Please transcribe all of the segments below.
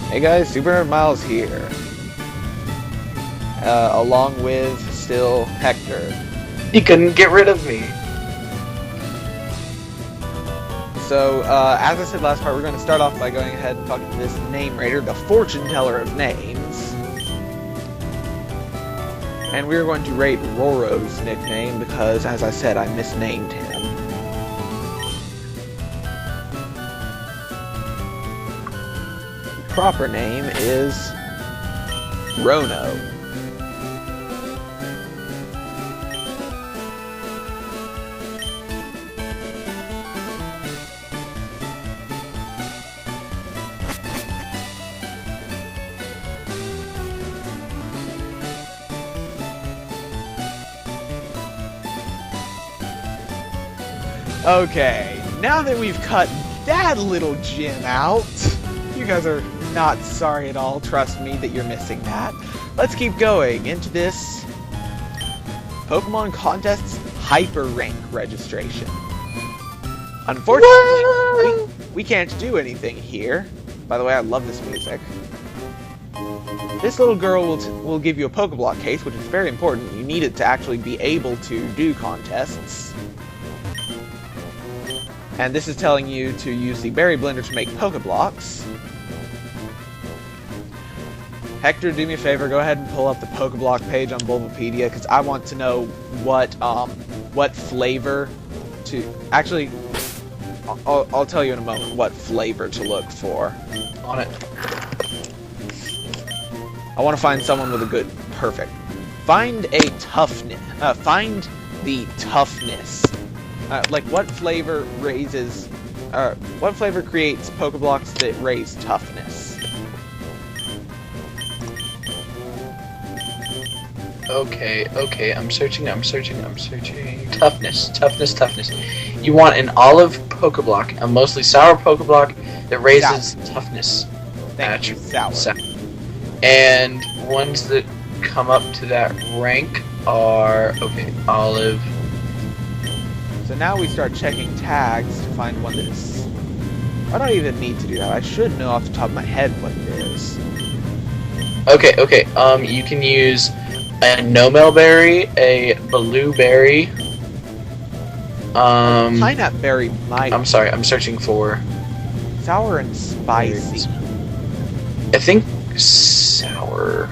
Hey guys, Super Miles here. Along with still Hector. He couldn't get rid of me. So, as I said last part, we're going to start off by going ahead and talking to this name raider, the fortune teller of names. And we're going to rate Roro's nickname because, as I said, I misnamed him. Proper name is Rono. Okay, now that we've cut that little gem out, you guys are not sorry at all, trust me that you're missing that. Let's keep going into this Pokemon Contest's Hyper Rank registration. Unfortunately, we can't do anything here. By the way, I love this music. This little girl will give you a Pokeblock case, which is very important. You need it to actually be able to do contests. And this is telling you to use the Berry Blender to make Pokeblocks. Hector, do me a favor, go ahead and pull up the Pokeblock page on Bulbapedia, because I want to know what flavor to... Actually, I'll tell you in a moment what flavor to look for. On it. I want to find someone with a good... Perfect. Find a toughness. Find the toughness. Like, what flavor raises... what flavor creates Pokeblocks that raise toughness? Okay, I'm searching. Toughness. You want an olive Pokeblock, a mostly sour Pokeblock that raises toughness. Thank you, sour. And ones that come up to that rank are, okay, olive. So now we start checking tags to find one that is... I don't even need to do that. I should know off the top of my head what it is. Okay, you can use a Nomel berry, a blueberry, Pineapple berry might... I'm sorry, I'm searching for... Sour and spicy. I think sour.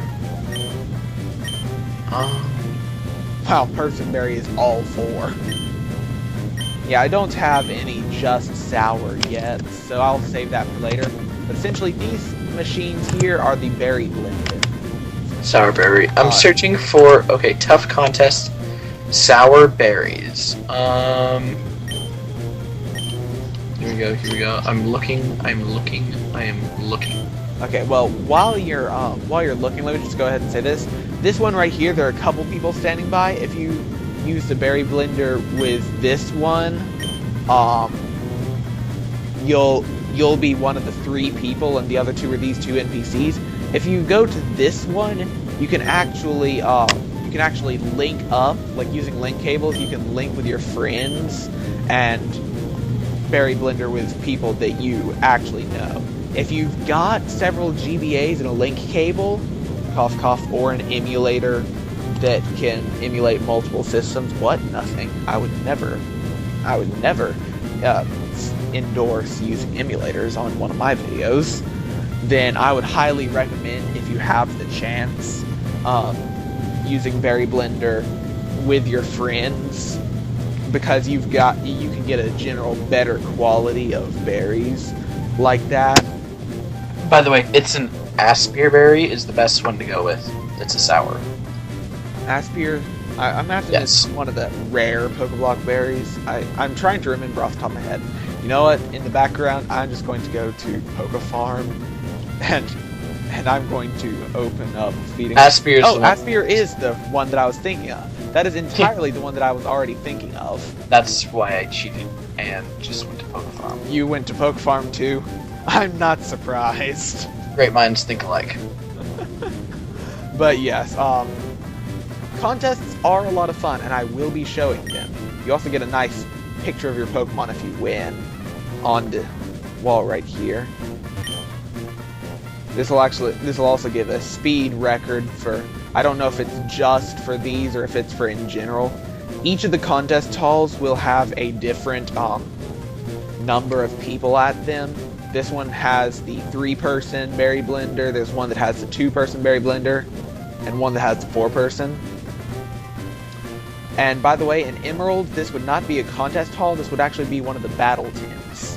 Wow, Personberry is all four. Yeah, I don't have any just sour yet, so I'll save that for later. But essentially, these machines here are the berry blended. Sour berry. I'm searching for, okay, tough contest, sour berries. Here we go. I am looking. Okay, well, while you're looking, let me just go ahead and say this. This one right here, there are a couple people standing by. If you use the berry blender with this one, you'll be one of the 3 people, and the other 2 are these 2 NPCs. If you go to this one, you can actually link up, like using link cables. You can link with your friends and berry blender with people that you actually know. If you've got several GBAs and a link cable, cough cough, or an emulator that can emulate multiple systems, what? Nothing. I would never endorse using emulators on one of my videos. Then I would highly recommend, if you have the chance, using Berry Blender with your friends, because you can get a general better quality of berries like that. By the way, it's an Aspir berry is the best one to go with. It's a sour. Aspir? I'm imagining it's one of the rare Pokeblock berries. I'm trying to remember off the top of my head. You know what? In the background, I'm just going to go to Poke Farm, and I'm going to open up feeding. Aspir is the one that I was thinking of. That is entirely the one that I was already thinking of. That's why I cheated and just went to Poke Farm. You went to Poke Farm too? I'm not surprised. Great minds think alike. But yes, contests are a lot of fun, and I will be showing them. You also get a nice picture of your Pokemon if you win on the wall right here. This will also give a speed record for, I don't know if it's just for these or if it's for in general. Each of the contest halls will have a different number of people at them. This one has the 3-person berry blender, there's one that has the 2-person berry blender, and one that has the 4-person. And by the way, in Emerald, this would not be a contest hall, this would actually be one of the battle tents,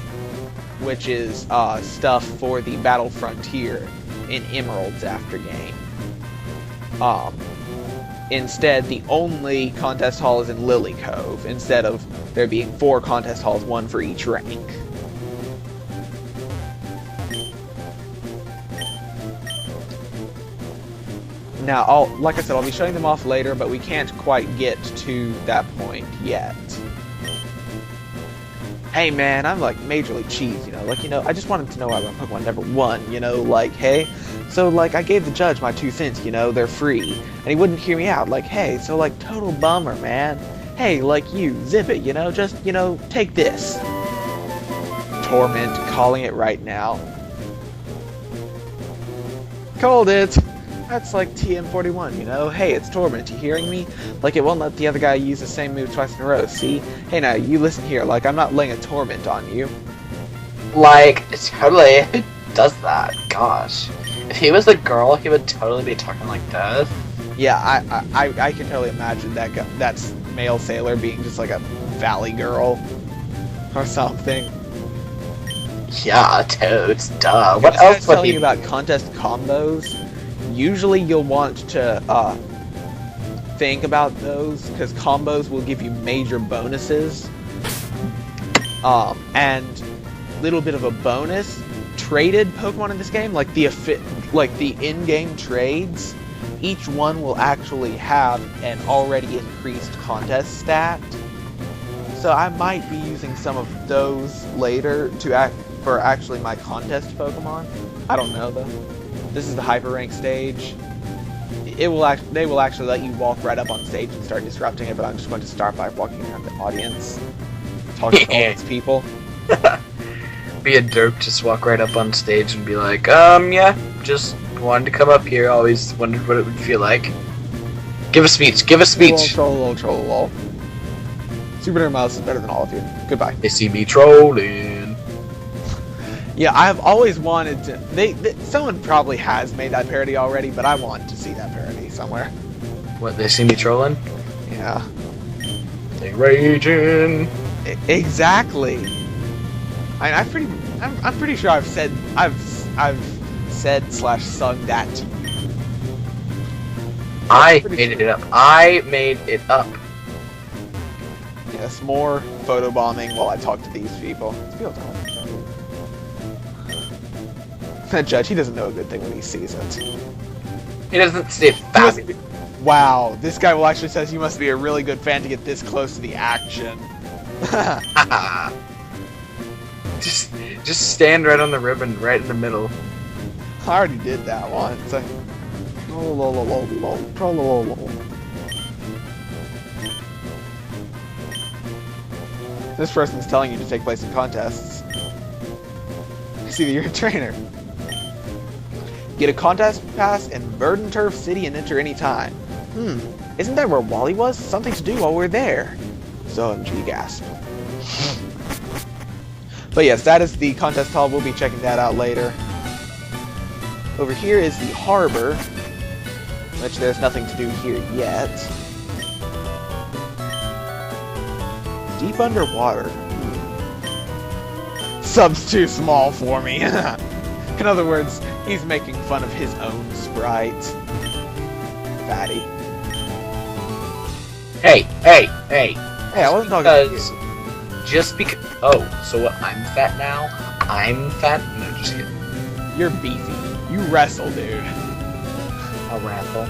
which is stuff for the Battle Frontier in Emerald's after game. Instead, the only contest hall is in Lily Cove, instead of there being 4 contest halls, 1 for each rank. Now, like I said, I'll be showing them off later, but we can't quite get to that point yet. Hey man, I'm like majorly cheese, I just wanted to know why Pokemon never won, hey, so like I gave the judge my 2 cents, they're free, and he wouldn't hear me out, hey, so like total bummer, man. Hey, like you, zip it, just, take this. Torment, calling it right now. Called it! That's like TM41, Hey, it's Torment, you hearing me? Like, it won't let the other guy use the same move twice in a row, see? Hey, now, you listen here, like, I'm not laying a Torment on you. Like, totally, who does that? Gosh. If he was a girl, he would totally be talking like this. Yeah, I can totally imagine that male sailor being just like a valley girl. Or something. Yeah, toads, duh. What else would he... about contest combos? Usually you'll want to think about those, because combos will give you major bonuses. And little bit of a bonus, traded Pokemon in this game, like the in-game trades, each one will actually have an already increased contest stat. So I might be using some of those later for actually my contest Pokemon. I don't know though. This is the hyper rank stage. They will actually let you walk right up on stage and start disrupting it, but I'm just going to start by walking around the audience, talking to all these people. Be a derp, just walk right up on stage and be like, yeah, just wanted to come up here, always wondered what it would feel like. Give a speech, give a speech! Troll. Super Nerd Mouse is better than all of you. Goodbye. They see me trolling. Yeah, I've always wanted to... someone probably has made that parody already, but I want to see that parody somewhere. What, they see me trolling? Yeah. They raging. Exactly. I'm pretty sure I've said /sung that to you. I made it up. I made it up. Yes, more photobombing while I talk to these people. That judge, he doesn't know a good thing when he sees it. He doesn't see it fabulous. Wow, this guy will actually says you must be a really good fan to get this close to the action. Just stand right on the ribbon, right in the middle. I already did that once. This person's telling you to take place in contests. I see that you're a trainer. Get a contest pass in Verdant Turf City and enter any time. Isn't that where Wally was? Something to do while we're there. So OMG gasp. But yes, that is the contest hall. We'll be checking that out later. Over here is the harbor, which there's nothing to do here yet. Deep underwater. Sub's too small for me. In other words, he's making fun of his own sprite. Fatty. Hey! Hey, I wasn't talking about you. Just because... Oh, so what, I'm fat now? I'm fat? No, just kidding. You're beefy. You wrestle, dude. I'll wrestle.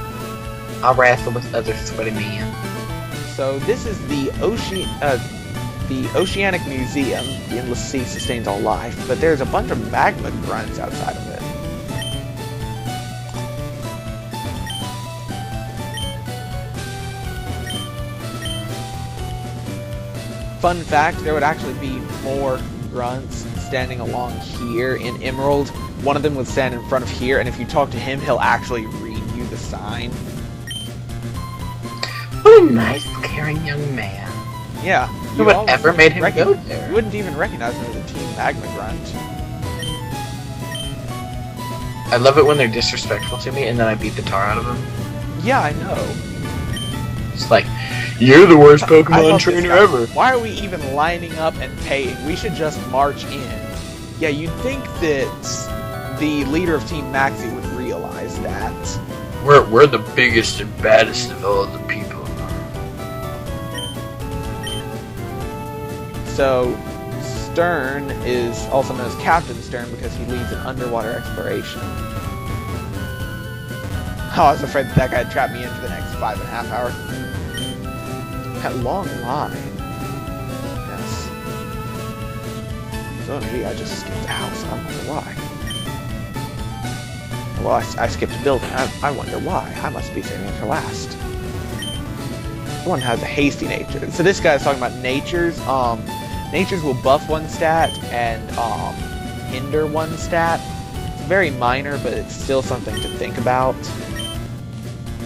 I'll wrestle with other sweaty men. So this is the Oceanic Museum. The endless sea sustains all life, but there's a bunch of magma grunts outside of it. Fun fact, there would actually be more grunts standing along here in Emerald one of them would stand in front of here, and if you talk to him, he'll actually read you the sign. What a nice, caring young man. Yeah. Who would ever made him go there? You wouldn't even recognize him as a Team Magma Grunt. I love it when they're disrespectful to me, and then I beat the tar out of them. Yeah, I know. It's like, you're the worst I Pokemon love this trainer guy. ever. Why are we even lining up and paying? We should just march in. Yeah, you'd think that the leader of Team Maxi would realize that. We're the biggest and baddest of all the people. So, Stern is also known as Captain Stern because he leads an underwater exploration. Oh, I was afraid that guy would trap me in for the next 5.5 hours. That long line. Yes. So maybe I just skipped the house. I wonder why. Well, I skipped a building. I wonder why. I must be saving it for last. One has a hasty nature. So this guy's talking about natures. Natures will buff one stat and hinder one stat. It's very minor, but it's still something to think about.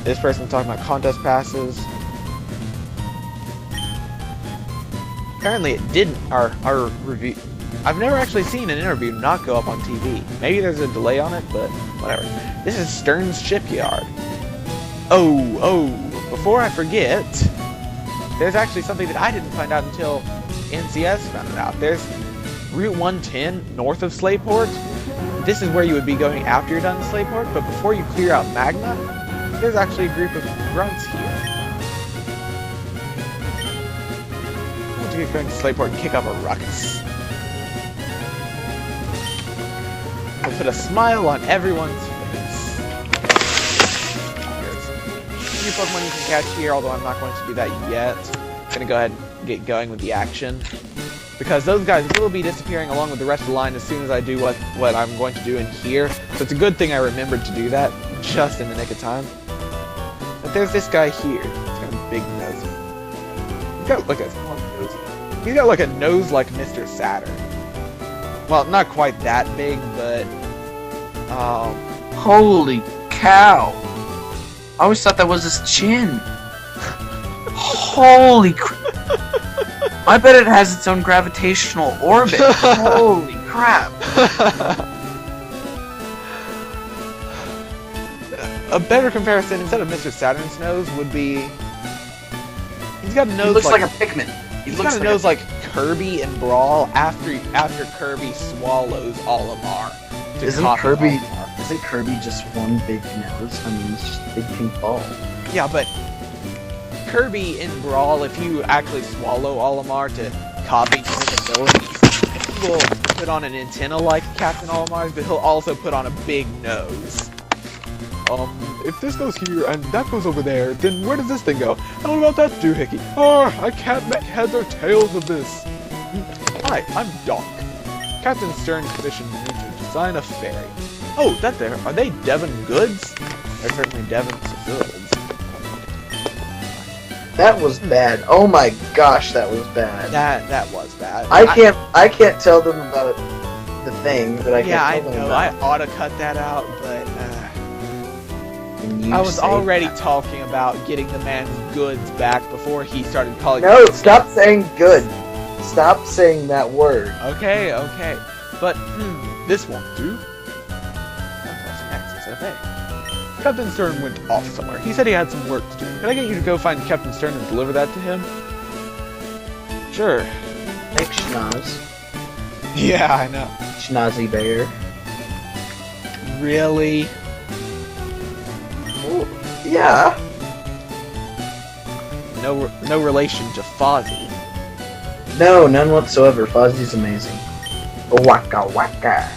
This person's talking about contest passes. Apparently it didn't. Our review. I've never actually seen an interview not go up on TV. Maybe there's a delay on it, but whatever. This is Stern's Shipyard. Oh, before I forget, there's actually something that I didn't find out until NCS found it out. There's Route 110 north of Slateport. This is where you would be going after you're done in Slateport, but before you clear out Magma, there's actually a group of grunts here. I want to get going to Slateport and kick up a ruckus. We'll put a smile on everyone's face. There's a few Pokemon you can catch here, although I'm not going to do that yet. I'm going to go ahead and get going with the action. Because those guys will be disappearing along with the rest of the line as soon as I do what I'm going to do in here. So it's a good thing I remembered to do that just in the nick of time. But there's this guy here. He's got a big nose. He's got like a small nose. He's got like a nose like Mr. Saturn. Well, not quite that big, but Holy cow! I always thought that was his chin. Holy crap! I bet it has its own gravitational orbit. Holy crap! A better comparison, instead of Mr. Saturn's nose, would be... He's got a nose He looks like a Pikmin. He's got a nose like Kirby in Brawl after Kirby swallows Olimar. Isn't Kirby just one big nose? I mean, it's just a big pink ball. Yeah, but Kirby in Brawl, if you actually swallow Olimar to copy his abilities, he will put on an antenna like Captain Olimar's, but he'll also put on a big nose. If this goes here and that goes over there, then where does this thing go? I don't know about that doohickey. I can't make heads or tails of this. Hi, I'm Doc. Captain Stern's commissioned me to design a ferry. Oh, that there. Are they Devon goods? They're certainly Devon's goods. That was bad. Oh my gosh, that was bad. That was bad. I can't tell them about the thing, but I yeah, I can't tell them know. about I ought to cut that out, but I was already talking about getting the man's goods back before he started calling. No, stop saying good. Stop saying that word. Okay, but this won't do. Access FA. Captain Stern went off somewhere. He said he had some work to do. Can I get you to go find Captain Stern and deliver that to him? Sure. Thanks, Schnoz. Yeah, I know. Schnozzy Bear. Really? Oh, yeah. No relation to Fozzie. No, none whatsoever. Fozzie's amazing. Waka waka.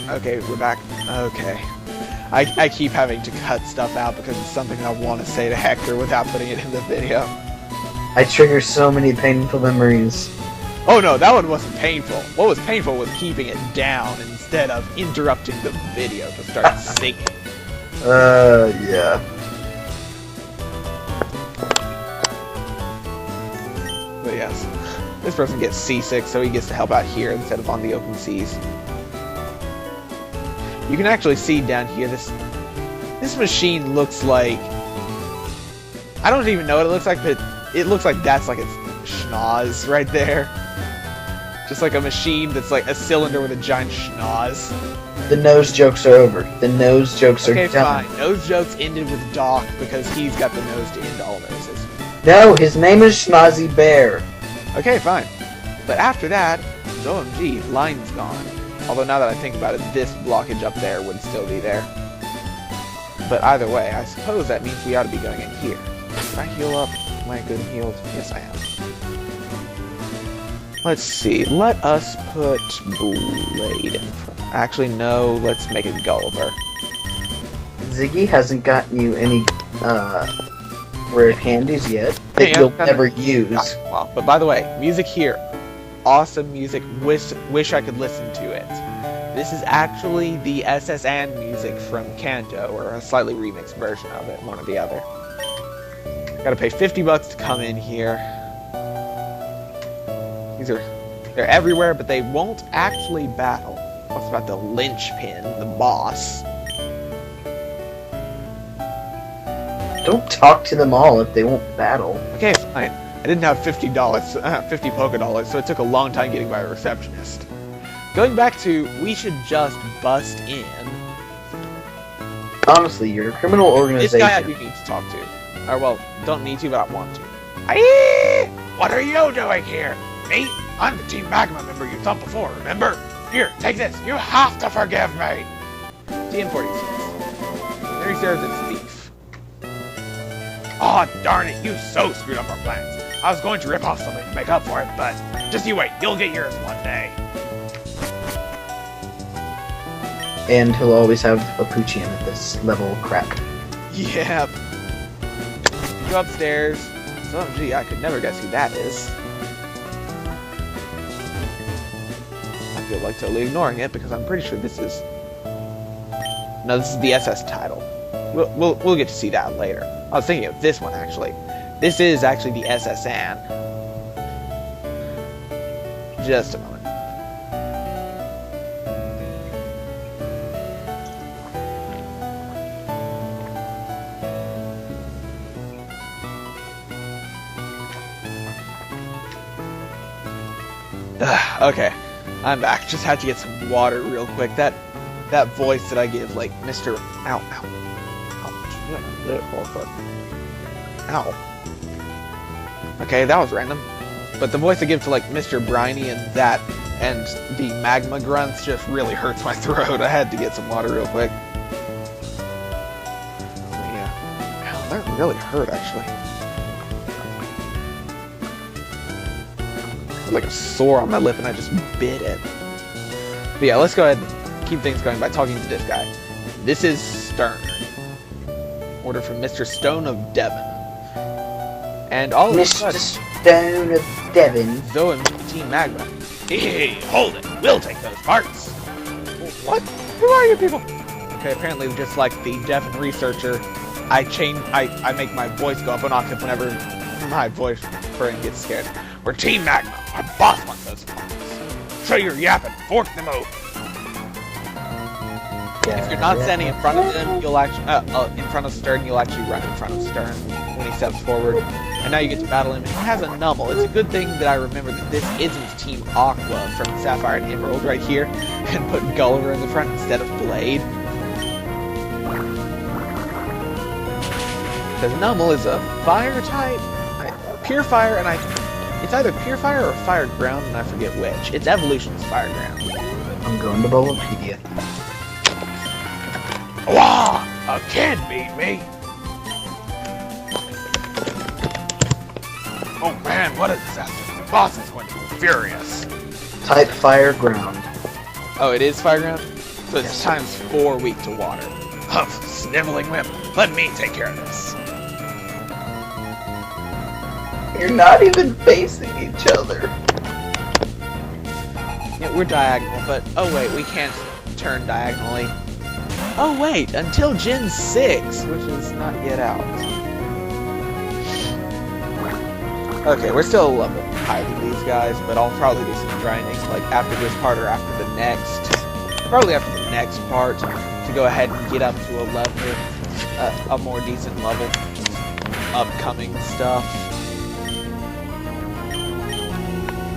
Okay, we're back. Okay. I keep having to cut stuff out because it's something I want to say to Hector without putting it in the video. I trigger so many painful memories. Oh no, that one wasn't painful. What was painful was keeping it down instead of interrupting the video to start singing. Yeah. But yes, this person gets seasick, so he gets to help out here instead of on the open seas. You can actually see down here, this machine looks like... I don't even know what it looks like, but it looks like that's like its schnoz right there. Just like a machine that's like a cylinder with a giant schnoz. The nose jokes are over. The nose jokes are done. Okay, fine. Nose jokes ended with Doc because he's got the nose to end all noses. No, his name is Schnozzy Bear. Okay, fine. But after that, OMG, line's gone. Although now that I think about it, this blockage up there would still be there. But either way, I suppose that means we ought to be going in here. Can I heal up? Am I good and healed? Yes, I am. Let's see. Let us put Blade in front. Actually, no. Let's make it Gulliver. Ziggy hasn't gotten you any rare candies yet that Yeah, you'll never use. Well, but by the way, music here. Awesome music. Wish I could listen to it. This is actually the SSN music from Kanto, or a slightly remixed version of it, one or the other. Gotta pay $50 to come in here. They're everywhere, but they won't actually battle. What's about the linchpin, the boss? Don't talk to them all if they won't battle. Okay, fine. I didn't have $50, 50 Poké Dollars, so it took a long time getting by a receptionist. Going back to, we should just bust in. Honestly, you're a criminal organization. This guy I do need to talk to. Or, well, don't need to, but I want to. Aye! What are you doing here? Me? I'm the Team Magma member you thought before, remember? Here, take this. You have to forgive me. TN46. There he serves its thief. Aw, oh, darn it. You so screwed up our plans. I was going to rip off something to make up for it, but just you wait. You'll get yours one day. And he'll always have a Poochian at this level of crap. Yep. Go upstairs. So, gee, I could never guess who that is. I feel like totally ignoring it because I'm pretty sure this is... No, this is the SS title. We'll get to see that later. I was thinking of this one, actually. This is actually the SSN. Just a moment. Okay, I'm back. Just had to get some water real quick. That voice that I give, like, Mr. Ow. Ow. Okay, that was random. But the voice I give to, like, Mr. Briny and the magma grunts just really hurts my throat. I had to get some water real quick. Yeah. Ow, that really hurt, actually. Like a sore on my lip and I just bit it. But yeah, let's go ahead and keep things going by talking to this guy. This is Stern. Order from Mr. Stone of Devon. And all of a sudden... Mr. Stone of Devon. Zoe and Team Magma. Hey, hold it. We'll take those parts. What? Who are you people? Okay, apparently just like the Devon researcher, I make my voice go up an octave whenever my voice friend gets scared. We're Team Magma. Our boss wants those parts. So you're yapping. Fork them over. If you're not standing in front of them, you'll actually in front of Stern, you'll actually run in front of Stern when he steps forward. And now you get to battle him. And he has a Numble. It's a good thing that I remember that this isn't Team Aqua from Sapphire and Emerald right here, and put Gulliver in the front instead of Blade. Because Numble is a fire type, pure fire, and it's either pure fire or fire ground, and I forget which. Its evolution is fire ground. I'm going to Bulbapedia. Wah! A kid beat me! Oh man, what a disaster. The boss is going to be furious. Type fire ground. Oh, it is fire ground? So it's Yes. times 4 weak to water. Humph, sniveling whip. Let me take care of this. You're not even facing each other. Yeah, we're diagonal, but oh wait, we can't turn diagonally. Oh wait, until Gen 6, which is not yet out. Okay, we're still a level higher than these guys, but I'll probably do some grinding, like after this part or after the next. Probably after the next part, to go ahead and get up to a level, a more decent level. Upcoming stuff.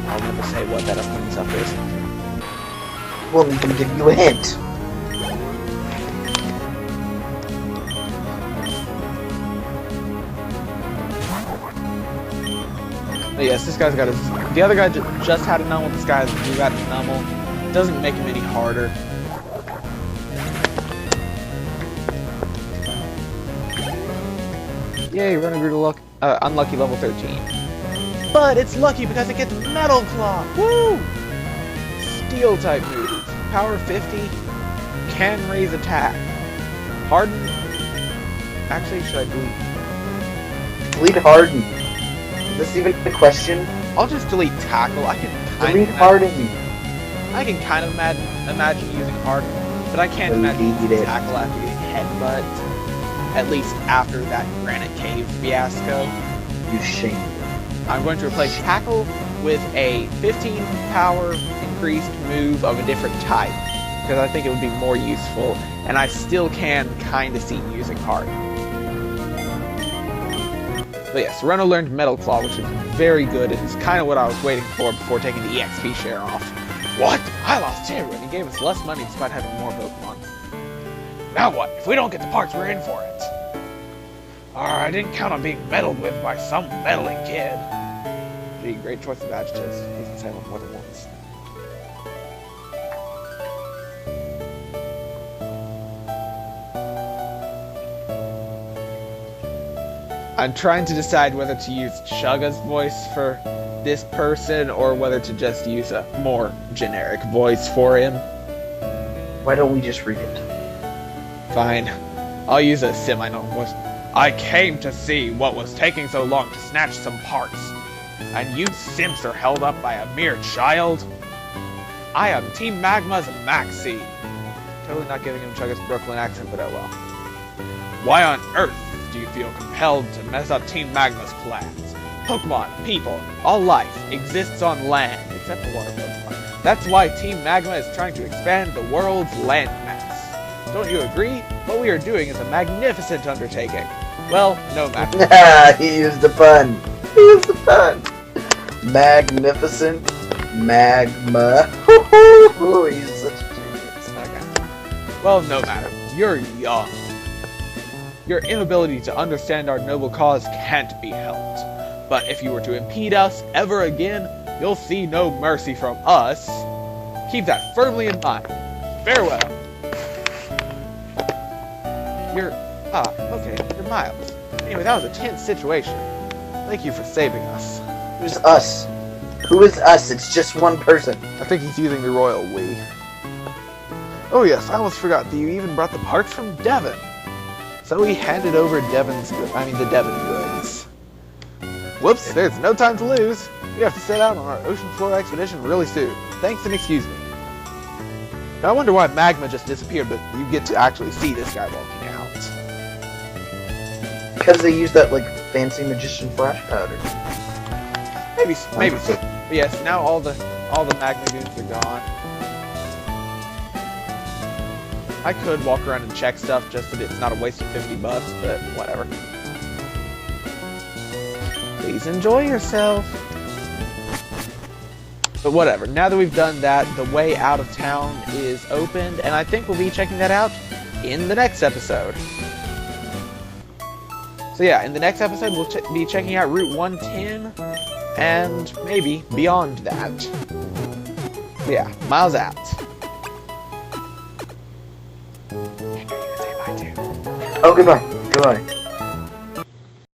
I'll never say what that upcoming stuff is. Well, we can give you a hint. But yes, this guy's got his... The other guy just had a nummel, this guy's got a nummel. Doesn't make him any harder. Yay, Renegade unlucky level 13. But it's lucky because it gets Metal Claw! Woo! Steel type moves. Power 50. Can raise attack. Harden. Actually, should I delete? Delete Harden. Is this even a question? I'll just delete Tackle. I can kind Delete of Harden. I can kind of imagine using Harden, but I can't imagine using Tackle after getting Headbutt. At least after that Granite Cave fiasco. You shame. I'm going to replace Tackle with a 15 power increased move of a different type, because I think it would be more useful, and I still can kind of see using Harden. But yes, Reno learned Metal Claw, which is very good, and is kind of what I was waiting for before taking the EXP share off. What? I lost 2, and he gave us less money despite having more Pokemon. Now what? If we don't get the parts, we're in for it. I didn't count on being meddled with by some meddling kid. Gee, great choice of adjectives. You can say one more than once. I'm trying to decide whether to use Chugga's voice for this person or whether to just use a more generic voice for him. Why don't we just read it? Fine. I'll use a semi-normal voice. I came to see what was taking so long to snatch some parts. And you simps are held up by a mere child? I am Team Magma's Maxie. Totally not giving him Chugga's Brooklyn accent, but oh well. Why on earth do you feel compelled to mess up Team Magma's plans? Pokemon, people, all life exists on land, except for water Pokemon. That's why Team Magma is trying to expand the world's landmass. Don't you agree? What we are doing is a magnificent undertaking. Well, no matter. He used a pun. He used a pun. Magnificent magma. He's such a genius. Okay. Well, no matter. You're young. Your inability to understand our noble cause can't be helped. But if you were to impede us ever again, you'll see no mercy from us. Keep that firmly in mind. Farewell. Okay, you're Miles. Anyway, that was a tense situation. Thank you for saving us. Who's us? Who is us? It's just one person. I think he's using the royal we. Oh yes, I almost forgot that you even brought the parts from Devon. So he handed over the Devon goods. Whoops, there's no time to lose. We have to set out on our ocean floor expedition really soon. Thanks and excuse me. Now I wonder why Magma just disappeared, but you get to actually see this guy walking out. Because they use that, like, fancy magician flash powder. Maybe so. But yes, now all the Magma goons are gone. I could walk around and check stuff just so that it's not a waste of $50, but whatever. Please enjoy yourself. But whatever, now that we've done that, the way out of town is opened, and I think we'll be checking that out in the next episode. So yeah, in the next episode, we'll be checking out Route 110, and maybe beyond that. So yeah, Miles out. Oh, goodbye. Goodbye.